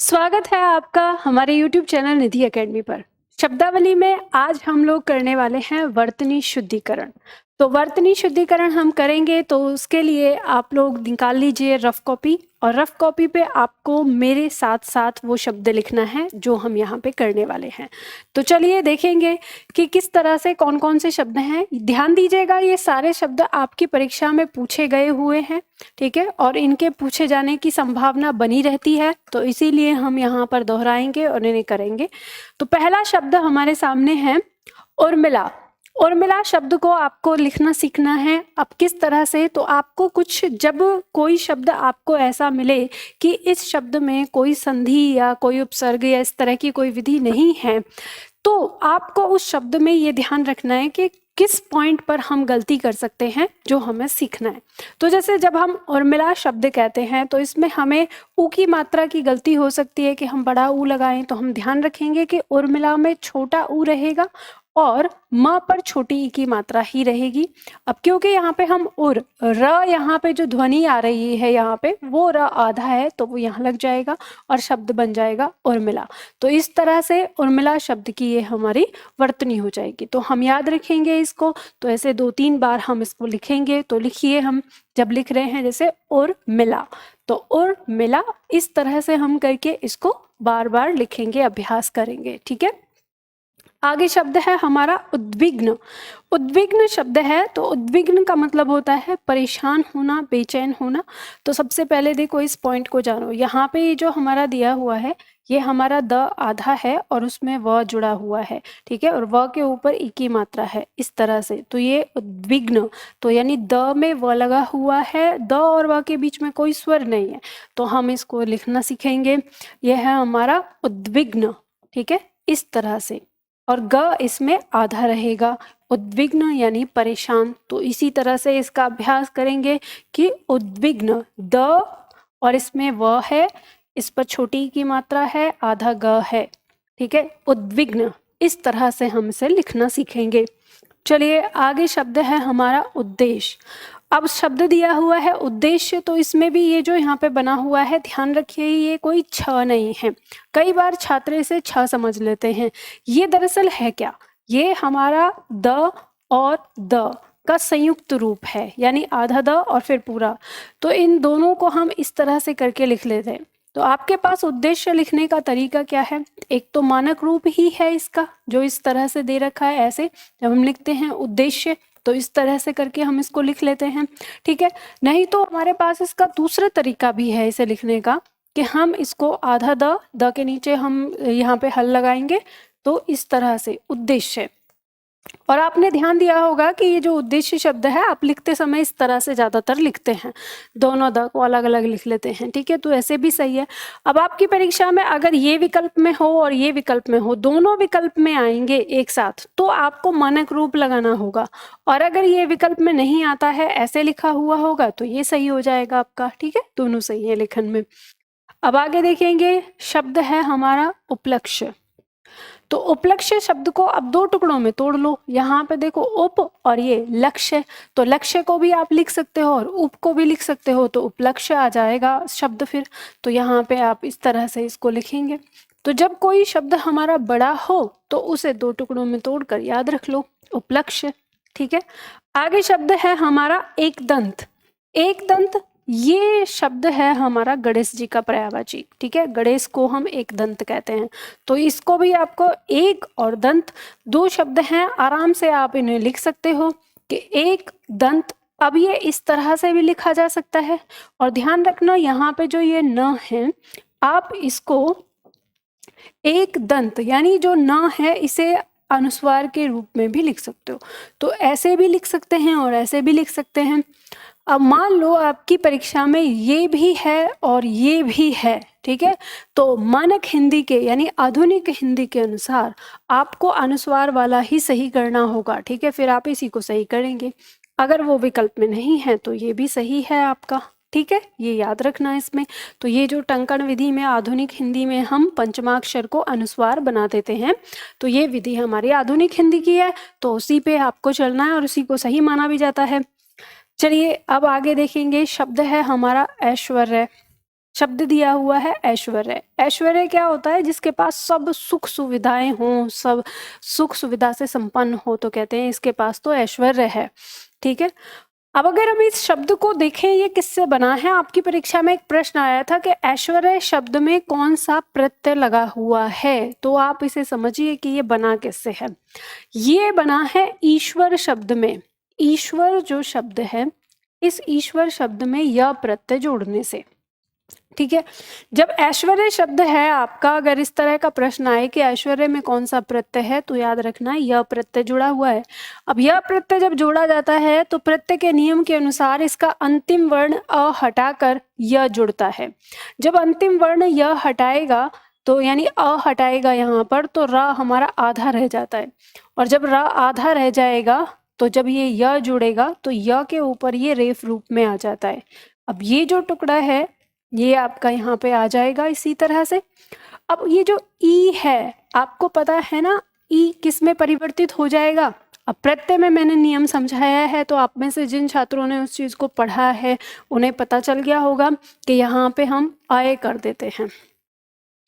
स्वागत है आपका हमारे YouTube चैनल निधि एकेडमी पर। शब्दावली में आज हम लोग करने वाले हैं वर्तनी शुद्धिकरण। तो वर्तनी शुद्धिकरण हम करेंगे तो उसके लिए आप लोग निकाल लीजिए रफ कॉपी, और रफ कॉपी पे आपको मेरे साथ साथ वो शब्द लिखना है जो हम यहाँ पे करने वाले हैं। तो चलिए देखेंगे कि किस तरह से कौन कौन से शब्द हैं। ध्यान दीजिएगा, ये सारे शब्द आपकी परीक्षा में पूछे गए हुए हैं, ठीक है, और इनके पूछे जाने की संभावना बनी रहती है, तो इसीलिए हम यहाँ पर दोहराएंगे और इन्हें करेंगे। तो पहला शब्द हमारे सामने है उर्मिला। उर्मिला शब्द को आपको लिखना सीखना है। अब किस तरह से, तो आपको कुछ, जब कोई शब्द आपको ऐसा मिले कि इस शब्द में कोई संधि या कोई उपसर्ग या इस तरह की कोई विधि नहीं है, तो आपको उस शब्द में ये ध्यान रखना है कि किस पॉइंट पर हम गलती कर सकते हैं, जो हमें सीखना है। तो जैसे जब हम उर्मिला शब्द कहते हैं तो इसमें हमें ऊ की मात्रा की गलती हो सकती है कि हम बड़ा ऊ लगाएं, तो हम ध्यान रखेंगे कि उर्मिला में छोटा ऊ रहेगा और म पर छोटी ई की मात्रा ही रहेगी। अब क्योंकि यहाँ पे हम उर र, यहाँ पे जो ध्वनि आ रही है यहाँ पे वो र आधा है, तो वो यहाँ लग जाएगा और शब्द बन जाएगा उर्मिला। तो इस तरह से उर्मिला शब्द की ये हमारी वर्तनी हो जाएगी। तो हम याद रखेंगे इसको, तो ऐसे 2-3 बार हम इसको लिखेंगे। तो लिखिए, हम जब लिख रहे हैं जैसे उर्मिला, तो उर्मिला, इस तरह से हम करके इसको बार बार लिखेंगे, अभ्यास करेंगे, ठीक है। आगे शब्द है हमारा उद्विग्न। उद्विग्न शब्द है, तो उद्विग्न का मतलब होता है परेशान होना, बेचैन होना। तो सबसे पहले देखो इस पॉइंट को जानो। यहाँ पे ये जो हमारा दिया हुआ है ये हमारा द आधा है और उसमें व जुड़ा हुआ है, ठीक है, और व के ऊपर ई की मात्रा है इस तरह से। तो ये उद्विग्न, तो यानी द में व लगा हुआ है, द और व के बीच में कोई स्वर नहीं है, तो हम इसको लिखना सीखेंगे। यह है हमारा उद्विग्न, ठीक है, इस तरह से, और ग इसमें आधा रहेगा। उद्विग्न यानी परेशान। तो इसी तरह से इसका अभ्यास करेंगे कि उद्विग्न, द और इसमें व है, इस पर छोटी की मात्रा है, आधा ग है, ठीक है, उद्विग्न। इस तरह से हम इसे लिखना सीखेंगे। चलिए आगे शब्द है हमारा उद्देश्य। अब शब्द दिया हुआ है उद्देश्य, तो इसमें भी ये जो यहाँ पे बना हुआ है, ध्यान रखिए ये कोई छ नहीं है। कई बार छात्र इसे छ समझ लेते हैं। ये दरअसल है क्या, ये हमारा द और द का संयुक्त रूप है, यानी आधा द और फिर पूरा। तो इन दोनों को हम इस तरह से करके लिख लेते हैं। तो आपके पास उद्देश्य लिखने का तरीका क्या है, एक तो मानक रूप ही है इसका जो इस तरह से दे रखा है। ऐसे जब हम लिखते हैं उद्देश्य तो इस तरह से करके हम इसको लिख लेते हैं, ठीक है। नहीं तो हमारे पास इसका दूसरा तरीका भी है इसे लिखने का, कि हम इसको आधा द के नीचे हम यहाँ पे हल लगाएंगे, तो इस तरह से उद्देश्य। और आपने ध्यान दिया होगा कि ये जो उद्देश्य शब्द है आप लिखते समय इस तरह से ज्यादातर लिखते हैं, दोनों द को अलग अलग लिख लेते हैं, ठीक है, तो ऐसे भी सही है। अब आपकी परीक्षा में अगर ये विकल्प में हो और ये विकल्प में हो, दोनों विकल्प में आएंगे एक साथ, तो आपको मानक रूप लगाना होगा। और अगर ये विकल्प में नहीं आता है, ऐसे लिखा हुआ होगा, तो ये सही हो जाएगा आपका, ठीक है, दोनों सही है लिखन में। अब आगे देखेंगे, शब्द है हमारा उपलक्ष्य। तो उपलक्ष्य शब्द को अब 2 टुकड़ों में तोड़ लो। यहाँ पे देखो उप और ये लक्ष्य, तो लक्ष्य को भी आप लिख सकते हो और उप को भी लिख सकते हो, तो उपलक्ष्य आ जाएगा शब्द फिर। तो यहाँ पे आप इस तरह से इसको लिखेंगे। तो जब कोई शब्द हमारा बड़ा हो तो उसे 2 टुकड़ों में तोड़कर याद रख लो, उपलक्ष्य, ठीक है। आगे शब्द है हमारा एक दंत। एक दंत, ये शब्द है हमारा गणेश जी का पर्यायवाची, ठीक है, गणेश को हम एक दंत कहते हैं। तो इसको भी आपको एक और दंत 2 शब्द हैं, आराम से आप इन्हें लिख सकते हो कि एक दंत। अब ये इस तरह से भी लिखा जा सकता है, और ध्यान रखना यहाँ पे जो ये न है, आप इसको एक दंत यानी जो न है इसे अनुस्वार के रूप में भी लिख सकते हो। तो ऐसे भी लिख सकते हैं और ऐसे भी लिख सकते हैं। अब मान लो आपकी परीक्षा में ये भी है और ये भी है, ठीक है, तो मानक हिंदी के यानी आधुनिक हिंदी के अनुसार आपको अनुस्वार वाला ही सही करना होगा, ठीक है, फिर आप इसी को सही करेंगे। अगर वो विकल्प में नहीं है तो ये भी सही है आपका, ठीक है, ये याद रखना इसमें। तो ये जो टंकण विधि में आधुनिक हिंदी में हम पंचमाक्षर को अनुस्वार बना देते हैं, तो ये विधि हमारी आधुनिक हिंदी की है, तो उसी पे आपको चलना है और उसी को सही माना भी जाता है। चलिए अब आगे देखेंगे, शब्द है हमारा ऐश्वर्य। शब्द दिया हुआ है ऐश्वर्य। ऐश्वर्य क्या होता है? जिसके पास सब सुख सुविधाएं हों, सब सुख सुविधा से संपन्न हो, तो कहते हैं इसके पास तो ऐश्वर्य है। ठीक है, अब अगर हम इस शब्द को देखें, ये किससे बना है? आपकी परीक्षा में एक प्रश्न आया था कि ऐश्वर्य शब्द में कौन सा प्रत्यय लगा हुआ है, तो आप इसे समझिए कि ये बना किससे है। ये बना है ईश्वर शब्द में। ईश्वर जो शब्द है, इस ईश्वर शब्द में य प्रत्यय जोड़ने से। ठीक है, जब ऐश्वर्य शब्द है आपका, अगर इस तरह का प्रश्न आए कि ऐश्वर्य में कौन सा प्रत्यय है, तो याद रखना यह प्रत्यय जुड़ा हुआ है। अब यह प्रत्यय जब जोड़ा जाता है तो प्रत्यय के नियम के अनुसार इसका अंतिम वर्ण अ हटाकर यह जुड़ता है। जब अंतिम वर्ण यह हटाएगा, तो यानी अ हटाएगा यहाँ पर, तो र हमारा आधा रह जाता है। और जब र आधा रह जाएगा, तो जब ये य जुड़ेगा तो य के ऊपर ये रेफ रूप में आ जाता है। अब ये जो टुकड़ा है ये आपका यहाँ पे आ जाएगा इसी तरह से। अब ये जो ई है, आपको पता है ना ई किस में परिवर्तित हो जाएगा? अब प्रत्यय में मैंने नियम समझाया है, तो आप में से जिन छात्रों ने उस चीज़ को पढ़ा है उन्हें पता चल गया होगा कि यहाँ पे हम आए कर देते हैं।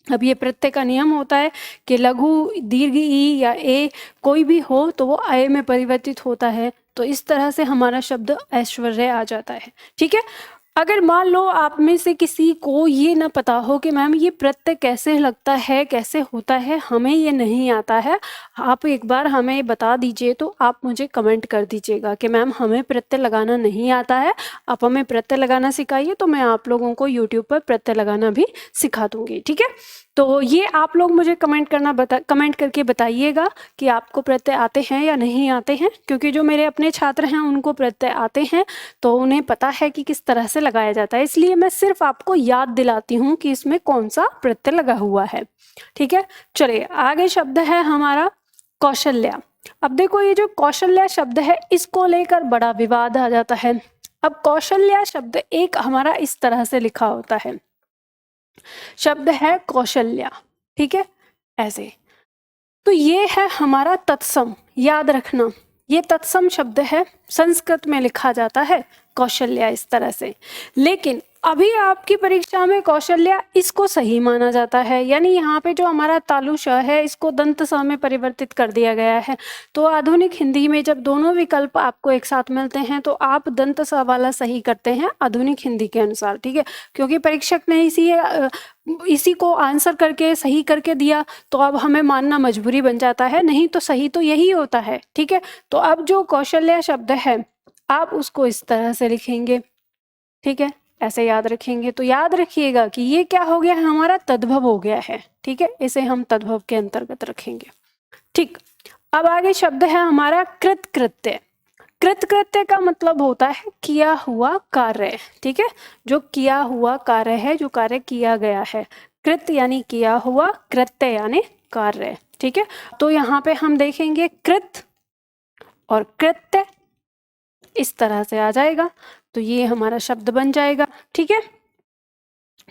अब ये प्रत्यय का नियम होता है कि लघु दीर्घ ई या ए कोई भी हो तो वो आय में परिवर्तित होता है। तो इस तरह से हमारा शब्द ऐश्वर्य आ जाता है। ठीक है, अगर मान लो आप में से किसी को ये ना पता हो कि मैम ये प्रत्यय कैसे लगता है, कैसे होता है, हमें ये नहीं आता है, आप एक बार हमें बता दीजिए, तो आप मुझे कमेंट कर दीजिएगा कि मैम हमें प्रत्यय लगाना नहीं आता है, आप हमें प्रत्यय लगाना सिखाइए, तो मैं आप लोगों को यूट्यूब पर प्रत्यय लगाना भी सिखा दूंगी। ठीक है, तो ये आप लोग मुझे कमेंट करके बताइएगा कि आपको प्रत्यय आते हैं या नहीं आते हैं, क्योंकि जो मेरे अपने छात्र हैं उनको प्रत्यय आते हैं, तो उन्हें पता है कि किस तरह से लगाया जाता है। इसलिए मैं सिर्फ आपको याद दिलाती हूँ कि इसमें कौन सा प्रत्यय लगा हुआ है। ठीक है, चलिए आगे शब्द है हमारा कौशल्या। अब देखो ये जो कौशल्या शब्द है, इसको लेकर बड़ा विवाद आ जाता है। अब कौशल्या शब्द एक हमारा इस तरह से लिखा होता है, शब्द है कौशल्या। ठीक है, ऐसे, तो ये है हमारा तत्सम। याद रखना ये तत्सम शब्द है, संस्कृत में लिखा जाता है कौशल्या इस तरह से। लेकिन अभी आपकी परीक्षा में कौशल्या इसको सही माना जाता है, यानी यहाँ पे जो हमारा तालु श है इसको दंत स में परिवर्तित कर दिया गया है। तो आधुनिक हिंदी में जब दोनों विकल्प आपको एक साथ मिलते हैं तो आप दंत स वाला सही करते हैं आधुनिक हिंदी के अनुसार। ठीक है, क्योंकि परीक्षक ने इसी को आंसर करके सही करके दिया, तो अब हमें मानना मजबूरी बन जाता है, नहीं तो सही तो यही होता है। ठीक है, तो अब जो कौशल्या शब्द है आप उसको इस तरह से लिखेंगे। ठीक है, ऐसे याद रखेंगे। तो याद रखिएगा कि ये क्या हो गया, हमारा तद्भव हो गया है। ठीक है, इसे हम तद्भव के अंतर्गत रखेंगे। ठीक, अब आगे शब्द है हमारा कृतकृत्य। कृतकृत्य का मतलब होता है किया हुआ कार्य। ठीक है, जो किया हुआ कार्य है, जो कार्य किया गया है। कृत यानी किया हुआ, कृत्य यानी कार्य। ठीक है, तो यहाँ पे हम देखेंगे कृत और कृत्य इस तरह से आ जाएगा, तो ये हमारा शब्द बन जाएगा। ठीक है,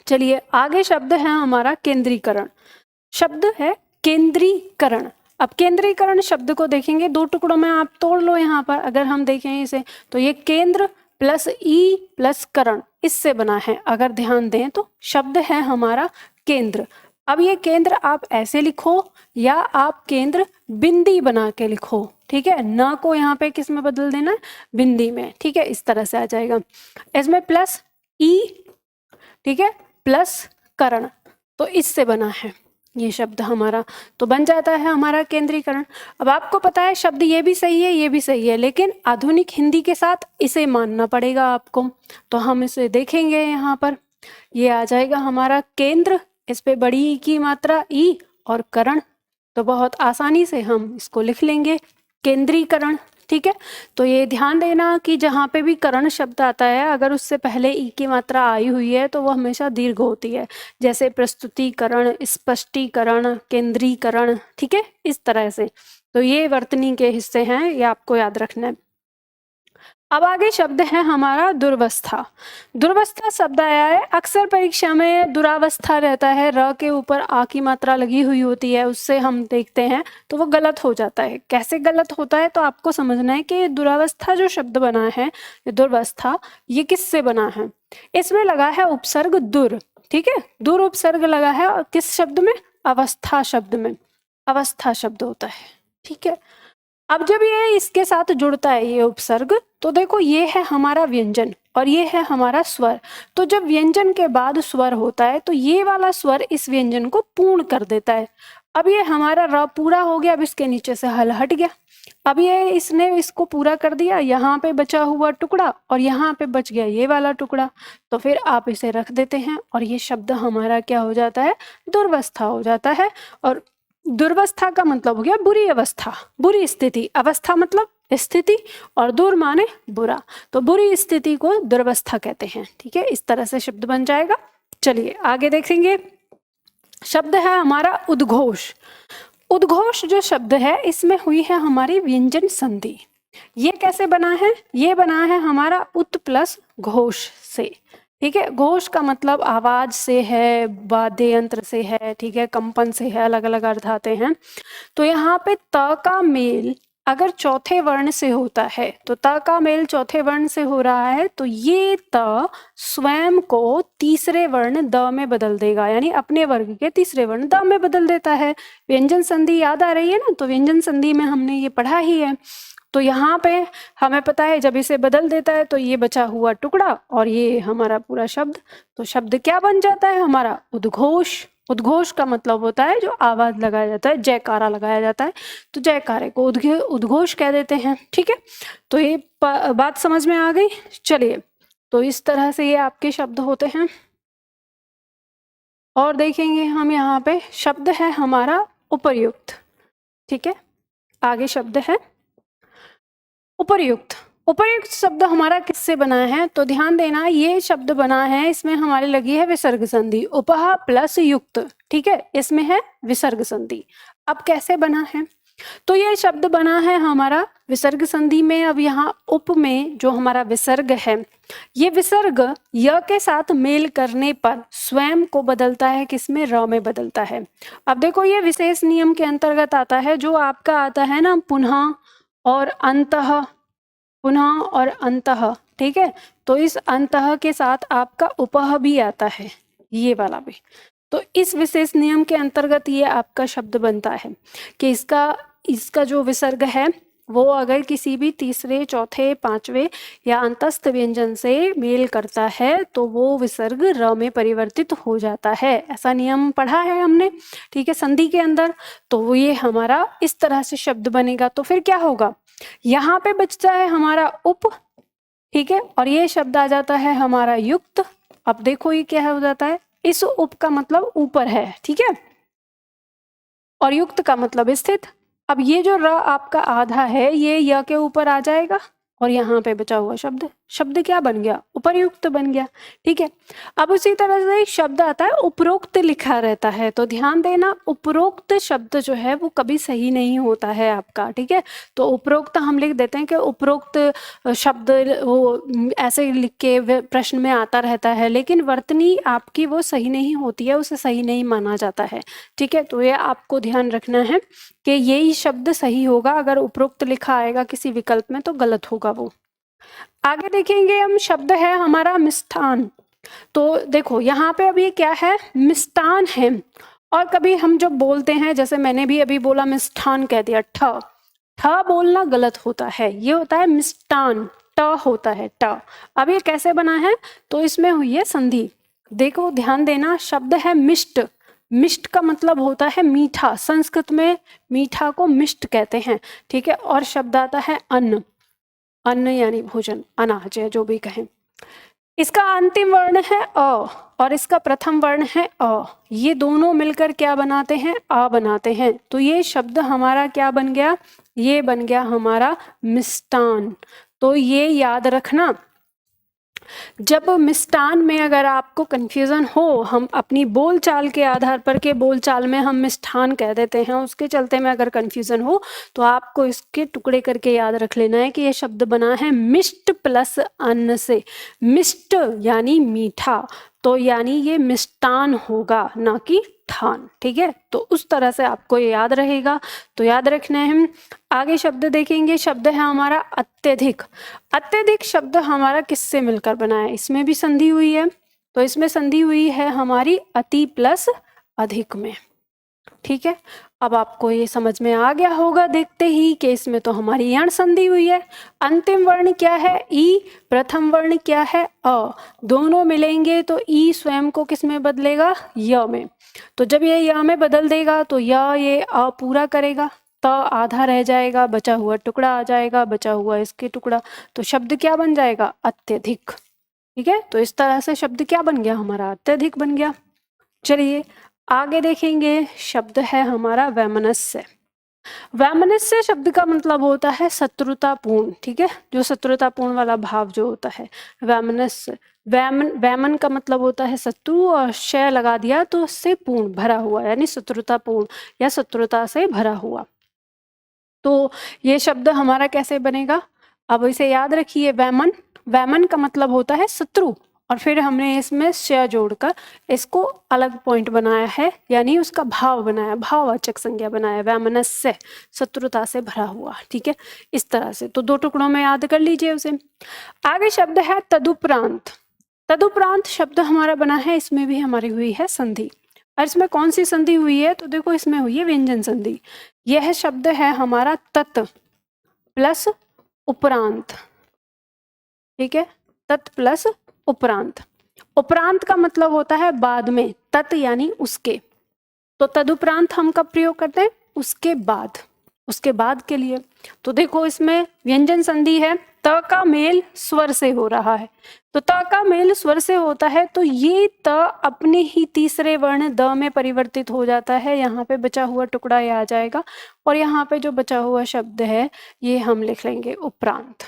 चलिए आगे शब्द है हमारा केंद्रीकरण। शब्द है केंद्रीकरण। अब केंद्रीकरण शब्द को देखेंगे, दो टुकड़ों में आप तोड़ लो। यहाँ पर अगर हम देखें इसे, तो ये केंद्र प्लस ई प्लस करण, इससे बना है। अगर ध्यान दें तो शब्द है हमारा केंद्र। अब ये केंद्र आप ऐसे लिखो या आप केंद्र बिंदी बना के लिखो। ठीक है, न को यहाँ पे किस में बदल देना, बिंदी में। ठीक है, इस तरह से आ जाएगा। इसमें प्लस ई, ठीक है, प्लस करण, तो इससे बना है ये शब्द हमारा, तो बन जाता है हमारा केंद्रीकरण। अब आपको पता है शब्द ये भी सही है, ये भी सही है, लेकिन आधुनिक हिंदी के साथ इसे मानना पड़ेगा आपको। तो हम इसे देखेंगे, यहाँ पर ये आ जाएगा हमारा केंद्र, इस पे बड़ी ई की मात्रा ई और करण, तो बहुत आसानी से हम इसको लिख लेंगे केंद्रीकरण। ठीक है, तो ये ध्यान देना कि जहाँ पे भी करण शब्द आता है, अगर उससे पहले ई की मात्रा आई हुई है तो वो हमेशा दीर्घ होती है, जैसे प्रस्तुतिकरण, स्पष्टीकरण, केंद्रीकरण। ठीक है, इस तरह से। तो ये वर्तनी के हिस्से हैं, ये आपको याद रखना है। अब आगे शब्द है हमारा दुर्वस्था। दुर्वस्था शब्द आया है, अक्सर परीक्षा में दुरावस्था रहता है, र के ऊपर आ की मात्रा लगी हुई होती है, उससे हम देखते हैं तो वो गलत हो जाता है। कैसे गलत होता है, तो आपको समझना है कि दुरावस्था जो शब्द बना है, दुर्वस्था, ये किससे बना है। इसमें लगा है उपसर्ग दुर। ठीक है, दूर उपसर्ग लगा है और किस शब्द में, अवस्था शब्द में, अवस्था शब्द होता है, ठीक है। अब जब ये इसके साथ जुड़ता है ये उपसर्ग, तो देखो ये है हमारा व्यंजन और ये है हमारा स्वर। तो जब व्यंजन के बाद स्वर होता है तो ये वाला स्वर इस व्यंजन को पूर्ण कर देता है। अब ये हमारा र पूरा हो गया, अब इसके नीचे से हल हट गया। अब ये इसने इसको पूरा कर दिया, यहाँ पे बचा हुआ टुकड़ा और यहाँ पे बच गया ये वाला टुकड़ा, तो फिर आप इसे रख देते हैं और ये शब्द हमारा क्या हो जाता है, दुर्वस्था हो जाता है। और दुर्वस्था का मतलब हो गया बुरी अवस्था, बुरी स्थिति, अवस्था मतलब स्थिति और दूर माने बुरा, तो बुरी स्थिति को दुर्वस्था कहते हैं, ठीक है। इस तरह से शब्द बन जाएगा। चलिए आगे देखेंगे, शब्द है हमारा उद्घोष। उद्घोष जो शब्द है इसमें हुई है हमारी व्यंजन संधि। ये कैसे बना है, ये बना है हमारा उत प्लस घोष से, ठीक है। घोष का मतलब आवाज से है, वाद्य यंत्र से है, ठीक है, कंपन से है, अलग अलग अर्थ आते हैं। तो यहाँ पे त का मेल अगर चौथे वर्ण से होता है, तो त का मेल चौथे वर्ण से हो रहा है, तो ये त स्वयं को तीसरे वर्ण द में बदल देगा, यानी अपने वर्ग के तीसरे वर्ण द में बदल देता है। व्यंजन संधि याद आ रही है ना, तो व्यंजन संधि में हमने ये पढ़ा ही है। तो यहाँ पे हमें पता है जब इसे बदल देता है तो ये बचा हुआ टुकड़ा और ये हमारा पूरा शब्द, तो शब्द क्या बन जाता है हमारा, उद्घोष। उद्घोष का मतलब होता है जो आवाज लगाया जाता है, जयकारा लगाया जाता है, तो जयकारे को उद्घोष कह देते हैं, ठीक है। तो ये बात समझ में आ गई। चलिए, तो इस तरह से ये आपके शब्द होते हैं। और देखेंगे हम यहाँ पे शब्द है हमारा उपर्युक्त, ठीक है। आगे शब्द है उपर्युक्त। उपर्युक्त शब्द हमारा किससे बना है, तो ध्यान देना, ये शब्द बना है, इसमें हमारी लगी है विसर्ग संधि, उपह प्लस युक्त, ठीक है, इसमें है विसर्ग संधि। अब कैसे बना है, तो ये शब्द बना है हमारा विसर्ग संधि में। अब यहाँ उप में जो हमारा विसर्ग है, ये विसर्ग य के साथ मेल करने पर स्वयं को बदलता है, किसमें, र में बदलता है। अब देखो ये विशेष नियम के अंतर्गत आता है, जो आपका आता है ना पुनः और अंतः, पुनः और अंतः, ठीक है। तो इस अंतः के साथ आपका उपह भी आता है, ये वाला भी। तो इस विशेष नियम के अंतर्गत ये आपका शब्द बनता है कि इसका जो विसर्ग है वो अगर किसी भी तीसरे, चौथे, पांचवे या अंतस्थ व्यंजन से मेल करता है तो वो विसर्ग र में परिवर्तित हो जाता है। ऐसा नियम पढ़ा है हमने, ठीक है, संधि के अंदर। तो ये हमारा इस तरह से शब्द बनेगा। तो फिर क्या होगा, यहाँ पे बचता है हमारा उप, ठीक है, और ये शब्द आ जाता है हमारा युक्त। अब देखो ये क्या हो जाता है, इस उप का मतलब ऊपर है, ठीक है, और युक्त का मतलब स्थित। अब ये जो र आपका आधा है ये य के ऊपर आ जाएगा और यहाँ पे बचा हुआ शब्द क्या बन गया, उपर्युक्त बन गया, ठीक है। अब उसी तरह से एक शब्द आता है उपरोक्त लिखा रहता है, तो ध्यान देना उपरोक्त शब्द जो है वो कभी सही नहीं होता है आपका, ठीक है। तो उपरोक्त हम लिख देते हैं कि उपरोक्त शब्द वो ऐसे लिख के प्रश्न में आता रहता है, लेकिन वर्तनी आपकी वो सही नहीं होती है, उसे सही नहीं माना जाता है, ठीक है। तो ये आपको ध्यान रखना है कि यही शब्द सही होगा, अगर उपरोक्त लिखा आएगा किसी विकल्प में तो गलत होगा वो। आगे देखेंगे हम, शब्द है हमारा मिष्ठान। तो देखो यहाँ पे अभी क्या है, मिष्ठान है, और कभी हम जब बोलते हैं, जैसे मैंने भी अभी बोला मिष्ठान कह दिया, ठ बोलना गलत होता है, ये होता है मिष्ठान, ट होता है ट। अब ये कैसे बना है, तो इसमें हुई है संधि। देखो ध्यान देना, शब्द है मिष्ट। मिष्ट का मतलब होता है मीठा, संस्कृत में मीठा को मिष्ट कहते हैं, ठीक है। और शब्द आता है अन्न, अन्न यानी भोजन, अनाज है जो भी कहें। इसका अंतिम वर्ण है अ और इसका प्रथम वर्ण है अ, ये दोनों मिलकर क्या बनाते हैं, आ बनाते हैं। तो ये शब्द हमारा क्या बन गया, ये बन गया हमारा मिष्टान। तो ये याद रखना, जब मिष्टान में अगर आपको कंफ्यूजन हो, हम अपनी बोलचाल के आधार पर के बोलचाल में हम मिष्ठान कह देते हैं, उसके चलते में अगर कंफ्यूजन हो तो आपको इसके टुकड़े करके याद रख लेना है कि ये शब्द बना है मिष्ट प्लस अन्न से। मिष्ट यानी मीठा, तो यानी ये मिष्टान होगा, ना कि ठान, ठीक है। तो उस तरह से आपको ये याद रहेगा, तो याद रखना है। हम आगे शब्द देखेंगे, शब्द है हमारा अत्यधिक। अत्यधिक शब्द हमारा किससे मिलकर बना है, इसमें भी संधि हुई है, तो इसमें संधि हुई है हमारी अति प्लस अधिक में। ठीक है, अब आपको ये समझ में आ गया होगा देखते ही कि इसमें तो हमारी यण संधि हुई है। अंतिम वर्ण क्या है? ई। प्रथम वर्ण क्या है? अ। दोनों मिलेंगे तो ई स्वयं को किस में बदलेगा? य में। तो जब ये य में बदल देगा तो ये अ पूरा करेगा, त आधा रह जाएगा, बचा हुआ टुकड़ा आ जाएगा, बचा हुआ इसके टुकड़ा, तो शब्द क्या बन जाएगा? अत्यधिक। ठीक है, तो इस तरह से शब्द क्या बन गया हमारा? अत्यधिक बन गया। चलिए आगे देखेंगे, शब्द है हमारा वैमनस्य। वैमनस्य शब्द का मतलब होता है शत्रुतापूर्ण। ठीक है, जो शत्रुतापूर्ण वाला भाव जो होता है, वैमनस्य। वैमन का मतलब होता है शत्रु, और शय लगा दिया तो उससे पूर्ण, भरा हुआ, यानी शत्रुतापूर्ण या शत्रुता से भरा हुआ। तो ये शब्द हमारा कैसे बनेगा? अब इसे याद रखिए, वैमन, वैमन का मतलब होता है शत्रु, और फिर हमने इसमें श जोड़कर इसको अलग पॉइंट बनाया है, यानी उसका भाव बनाया, भाववाचक संज्ञा बनाया, वैमनस्य, शत्रुता से भरा हुआ। ठीक है, इस तरह से तो 2 टुकड़ों में याद कर लीजिए उसे। आगे शब्द है तदुपरांत। तदुपरांत शब्द हमारा बना है, इसमें भी हमारी हुई है संधि। और इसमें कौन सी संधि हुई है? तो देखो इसमें हुई है व्यंजन संधि। यह शब्द है हमारा तत् प्लस उपरांत। ठीक है, तत् प्लस उपरांत। उपरांत का मतलब होता है बाद में, तत् यानी उसके। तो तदुपरांत हम कब प्रयोग करते हैं? उसके बाद, उसके बाद के लिए। तो देखो इसमें व्यंजन संधि है, त का मेल स्वर से हो रहा है, तो त का मेल स्वर से होता है तो ये त अपने ही तीसरे वर्ण द में परिवर्तित हो जाता है। यहाँ पे बचा हुआ टुकड़ा ये आ जाएगा, और यहाँ पे जो बचा हुआ शब्द है ये हम लिख लेंगे उपरांत।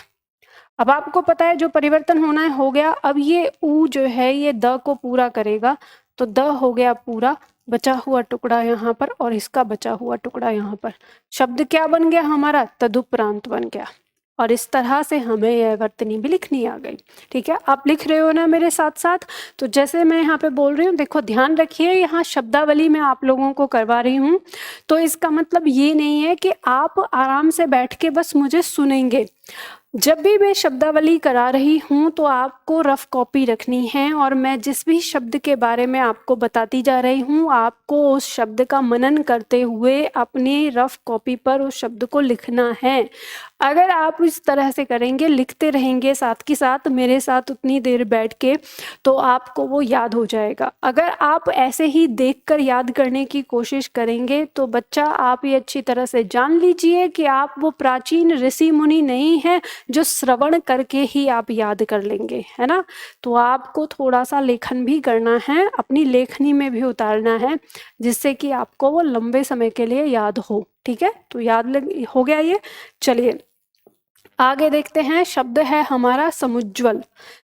अब आपको पता है जो परिवर्तन होना है हो गया। अब ये ऊ जो है ये द को पूरा करेगा, तो द हो गया पूरा, बचा हुआ टुकड़ा यहाँ पर और इसका बचा हुआ टुकड़ा यहाँ पर। शब्द क्या बन गया हमारा? तदुपरांत बन गया। और इस तरह से हमें यह वर्तनी भी लिखनी आ गई। ठीक है, आप लिख रहे हो ना मेरे साथ साथ? तो जैसे मैं यहाँ पे बोल रही हूँ, देखो ध्यान रखिए, यहाँ शब्दावली मैं आप लोगों को करवा रही हूँ, तो इसका मतलब ये नहीं है कि आप आराम से बैठ के बस मुझे सुनेंगे। जब भी मैं शब्दावली करा रही हूँ तो आपको रफ कॉपी रखनी है, और मैं जिस भी शब्द के बारे में आपको बताती जा रही हूँ, आपको उस शब्द का मनन करते हुए अपनी रफ कॉपी पर उस शब्द को लिखना है। अगर आप इस तरह से करेंगे, लिखते रहेंगे साथ के साथ मेरे साथ उतनी देर बैठ के, तो आपको वो याद हो जाएगा। अगर आप ऐसे ही देखकर याद करने की कोशिश करेंगे तो बच्चा, आप ये अच्छी तरह से जान लीजिए कि आप वो प्राचीन ऋषि मुनि नहीं है जो श्रवण करके ही आप याद कर लेंगे, है ना। तो आपको थोड़ा सा लेखन भी करना है, अपनी लेखनी में भी उतारना है, जिससे कि आपको वो लंबे समय के लिए याद हो। ठीक है, तो याद हो गया ये। चलिए आगे देखते हैं, शब्द है हमारा समुज्ज्वल।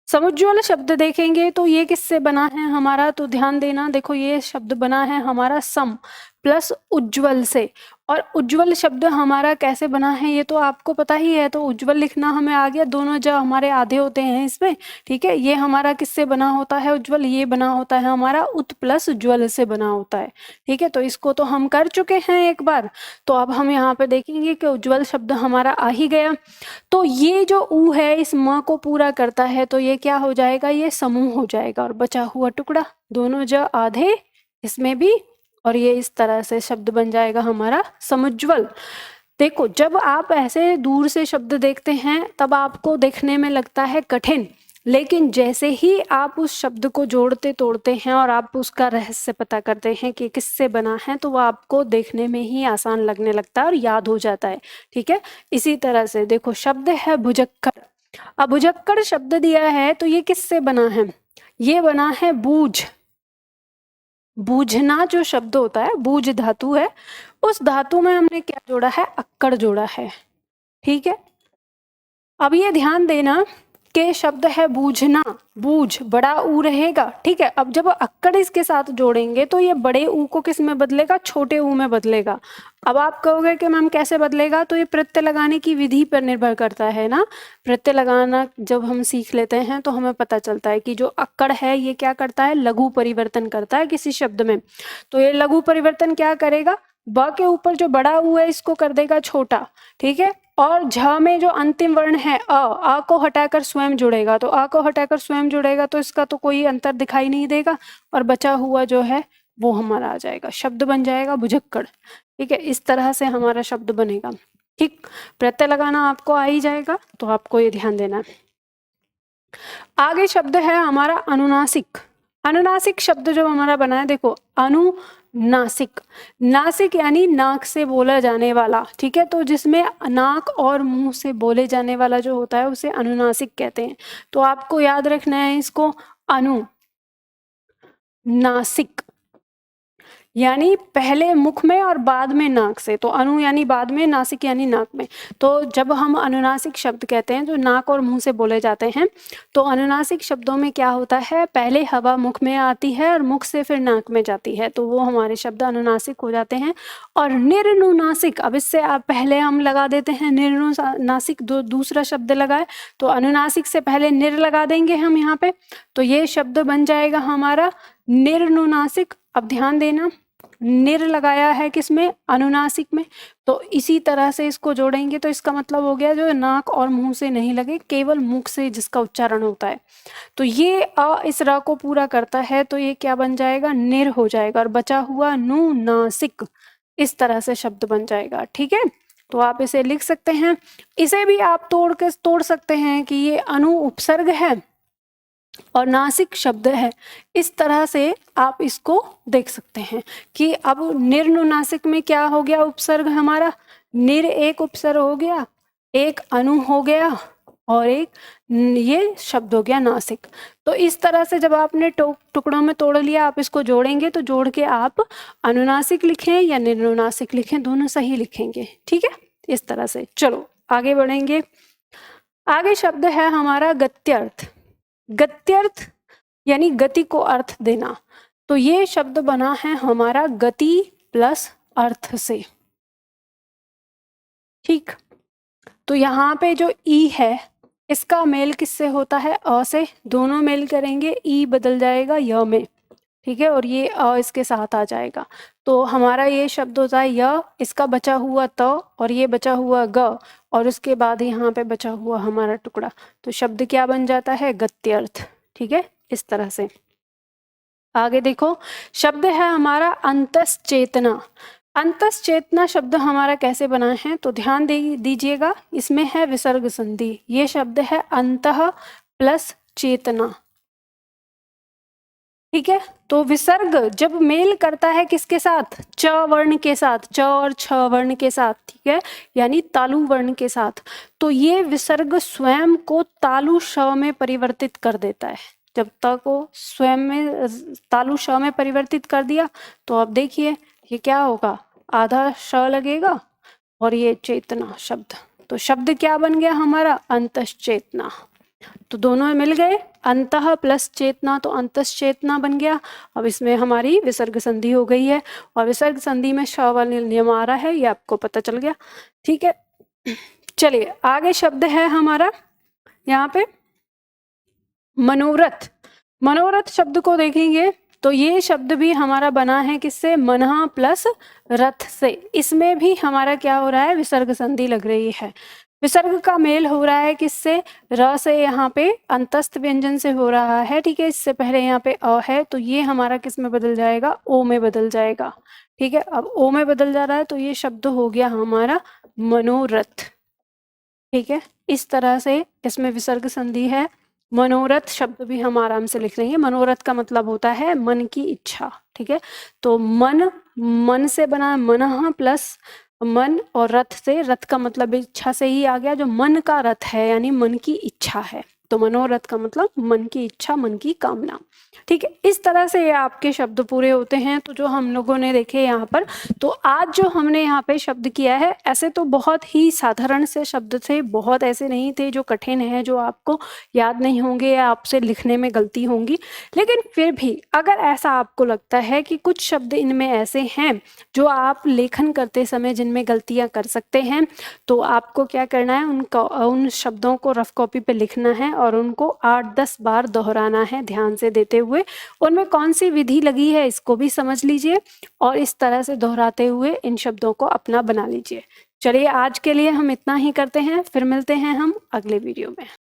समुज्ज्वल शब्द देखेंगे तो ये किससे बना है हमारा? तो ध्यान देना, देखो ये शब्द बना है हमारा सम प्लस उज्ज्वल से। और उज्ज्वल शब्द हमारा कैसे बना है ये तो आपको पता ही है, तो उज्ज्वल लिखना हमें आ गया। दोनों जो हमारे आधे होते हैं इसमें, ठीक है, ये हमारा किससे बना होता है उज्ज्वल? ये बना होता है हमारा उत प्लस उज्ज्वल से बना होता है। ठीक है, तो इसको तो हम कर चुके हैं एक बार, तो अब हम यहाँ पे देखेंगे कि उज्ज्वल शब्द हमारा आ ही गया। तो ये जो ऊ है इस म को पूरा करता है, तो ये क्या हो जाएगा? ये समूह हो जाएगा, और बचा हुआ टुकड़ा, दोनों जो आधे इसमें भी, और ये इस तरह से शब्द बन जाएगा हमारा समुज्ज्वल। देखो जब आप ऐसे दूर से शब्द देखते हैं तब आपको देखने में लगता है कठिन, लेकिन जैसे ही आप उस शब्द को जोड़ते तोड़ते हैं और आप उसका रहस्य पता करते हैं कि किससे बना है, तो वो आपको देखने में ही आसान लगने लगता है और याद हो जाता है। ठीक है, इसी तरह से देखो शब्द है भुजक्कड़। अब भुजक्कड़ शब्द दिया है तो ये किससे बना है? ये बना है बूझ। बूझना जो शब्द होता है, बूझ धातु है, उस धातु में हमने क्या जोड़ा है? अक्कड़ जोड़ा है। ठीक है, अब ये ध्यान देना कि शब्द है बूझना, बूझ बड़ा ऊ रहेगा। ठीक है, अब जब अक्कड़ इसके साथ जोड़ेंगे तो ये बड़े ऊ को किस में बदलेगा? छोटे ऊ में बदलेगा। अब आप कहोगे कि मैम कैसे बदलेगा? तो ये प्रत्यय लगाने की विधि पर निर्भर करता है ना। प्रत्यय लगाना जब हम सीख लेते हैं तो हमें पता चलता है कि जो अक्कड़ है ये क्या करता है? लघु परिवर्तन करता है किसी शब्द में। तो ये लघु परिवर्तन क्या करेगा? ब के ऊपर जो बड़ा ऊ है इसको कर देगा छोटा। ठीक है, और झ में जो अंतिम वर्ण है अ को हटाकर स्वयं जुड़ेगा, तो अ को हटाकर स्वयं जुड़ेगा तो इसका तो कोई अंतर दिखाई नहीं देगा, और बचा हुआ जो है वो हमारा आ जाएगा, शब्द बन जाएगा भुजक्कड़। ठीक है, इस तरह से हमारा शब्द बनेगा। ठीक, प्रत्यय लगाना आपको आ ही जाएगा, तो आपको ये ध्यान देना है। आगे शब्द है हमारा अनुनासिक। अनुनासिक शब्द जो हमारा बना है, देखो अनुनासिक, नासिक यानी नाक से बोला जाने वाला। ठीक है, तो जिसमें नाक और मुंह से बोले जाने वाला जो होता है उसे अनुनासिक कहते हैं। तो आपको याद रखना है इसको, अनुनासिक यानी पहले मुख में और बाद में नाक से। तो अनु यानी बाद में, नासिक यानी नाक में। तो जब हम अनुनासिक शब्द कहते हैं जो नाक और मुंह से बोले जाते हैं, तो अनुनासिक शब्दों में क्या होता है, पहले हवा मुख में आती है और मुख से फिर नाक में जाती है, तो वो हमारे शब्द अनुनासिक हो जाते हैं। और निर्नुनासिक, अब इससे आप पहले हम लगा देते हैं निर्नुनासिक, दूसरा शब्द लगाए तो अनुनासिक से पहले निर लगा देंगे हम यहाँ पे, तो ये शब्द बन जाएगा हमारा निर्नुनासिक। अब ध्यान देना, निर लगाया है किसमें, अनुनासिक में, तो इसी तरह से इसको जोड़ेंगे तो इसका मतलब हो गया जो नाक और मुंह से नहीं लगे, केवल मुख से जिसका उच्चारण होता है। तो ये अ इस र को पूरा करता है, तो ये क्या बन जाएगा, निर हो जाएगा, और बचा हुआ नुनासिक, इस तरह से शब्द बन जाएगा। ठीक है, तो आप इसे लिख सकते हैं। इसे भी आप तोड़ सकते हैं कि ये अनु उपसर्ग है और नासिक शब्द है, इस तरह से आप इसको देख सकते हैं कि अब निर्नुनासिक में क्या हो गया, उपसर्ग हमारा निर एक उपसर्ग हो गया, एक अनु हो गया और एक ये शब्द हो गया नासिक। तो इस तरह से जब आपने टुकड़ों में तोड़ लिया, आप इसको जोड़ेंगे तो जोड़ के आप अनुनासिक लिखें या निर्नुनासिक लिखें, दोनों सही लिखेंगे। ठीक है, इस तरह से। चलो आगे बढ़ेंगे। आगे शब्द है हमारा गत्यर्थ। गत्यर्थ यानी गति को अर्थ देना, तो ये शब्द बना है हमारा गति प्लस अर्थ से। ठीक, तो यहाँ पे जो ई है इसका मेल किससे होता है, अ से, दोनों मेल करेंगे, ई बदल जाएगा य में। ठीक है, और ये अ इसके साथ आ जाएगा, तो हमारा ये शब्द होता है य, इसका बचा हुआ त और ये बचा हुआ ग, और उसके बाद यहाँ पे बचा हुआ हमारा टुकड़ा, तो शब्द क्या बन जाता है, गत्यर्थ। ठीक है, इस तरह से। आगे देखो, शब्द है हमारा अंतश्चेतना। अंतश्चेतना शब्द हमारा कैसे बना है, तो ध्यान दीजिएगा, इसमें है विसर्ग संधि। ये शब्द है अंतः प्लस चेतना। ठीक है, तो विसर्ग जब मेल करता है किसके साथ, च वर्ण के साथ, च और छ वर्ण के साथ, ठीक है, यानी तालु वर्ण के साथ, तो ये विसर्ग स्वयं को तालु श में परिवर्तित कर देता है। जब त को स्वयं में तालु श में परिवर्तित कर दिया, तो अब देखिए ये क्या होगा, आधा श लगेगा और ये चेतना शब्द, तो शब्द क्या बन गया हमारा, अंतश्चेतना। तो दोनों मिल गए, अंतः प्लस चेतना, तो अंतश्चेतना बन गया। अब इसमें हमारी विसर्ग संधि हो गई है, और विसर्ग संधि में श वाला नियम आ रहा है, ये आपको पता चल गया। ठीक है, चलिए आगे शब्द है हमारा यहाँ पे मनोरथ। मनोरथ शब्द को देखेंगे तो ये शब्द भी हमारा बना है किससे, मनः प्लस रथ से। इसमें भी हमारा क्या हो रहा है, विसर्ग संधि लग रही है। विसर्ग का मेल हो रहा है किससे, र से, यहाँ पे अंतस्थ व्यंजन से हो रहा है। ठीक है, इससे पहले यहाँ पे अ है, तो ये हमारा किस में बदल जाएगा, ओ में बदल जाएगा। ठीक है, अब ओ में बदल जा रहा है, तो ये शब्द हो गया हमारा मनोरथ। ठीक है, इस तरह से इसमें विसर्ग संधि है। मनोरथ शब्द भी हम आराम से लिख लेंगे। मनोरथ का मतलब होता है मन की इच्छा। ठीक है, तो मन से बना, मनः प्लस मन और रथ से, रथ का मतलब इच्छा से ही आ गया, जो मन का रथ है यानी मन की इच्छा है, तो मनोरथ का मतलब मन की इच्छा, मन की कामना। ठीक है, इस तरह से ये आपके शब्द पूरे होते हैं। तो जो हम लोगों ने देखे यहाँ पर, तो आज जो हमने यहाँ पे शब्द किया है, ऐसे तो बहुत ही साधारण से शब्द थे, बहुत ऐसे नहीं थे जो कठिन है, जो आपको याद नहीं होंगे या आपसे लिखने में गलती होंगी। लेकिन फिर भी अगर ऐसा आपको लगता है कि कुछ शब्द इनमें ऐसे हैं जो आप लेखन करते समय जिनमें गलतियां कर सकते हैं, तो आपको क्या करना है, उन शब्दों को रफ कॉपी पे लिखना है और उनको 8-10 बार दोहराना है ध्यान से देते हुए। उनमें कौन सी विधि लगी है इसको भी समझ लीजिए, और इस तरह से दोहराते हुए इन शब्दों को अपना बना लीजिए। चलिए आज के लिए हम इतना ही करते हैं, फिर मिलते हैं हम अगले वीडियो में।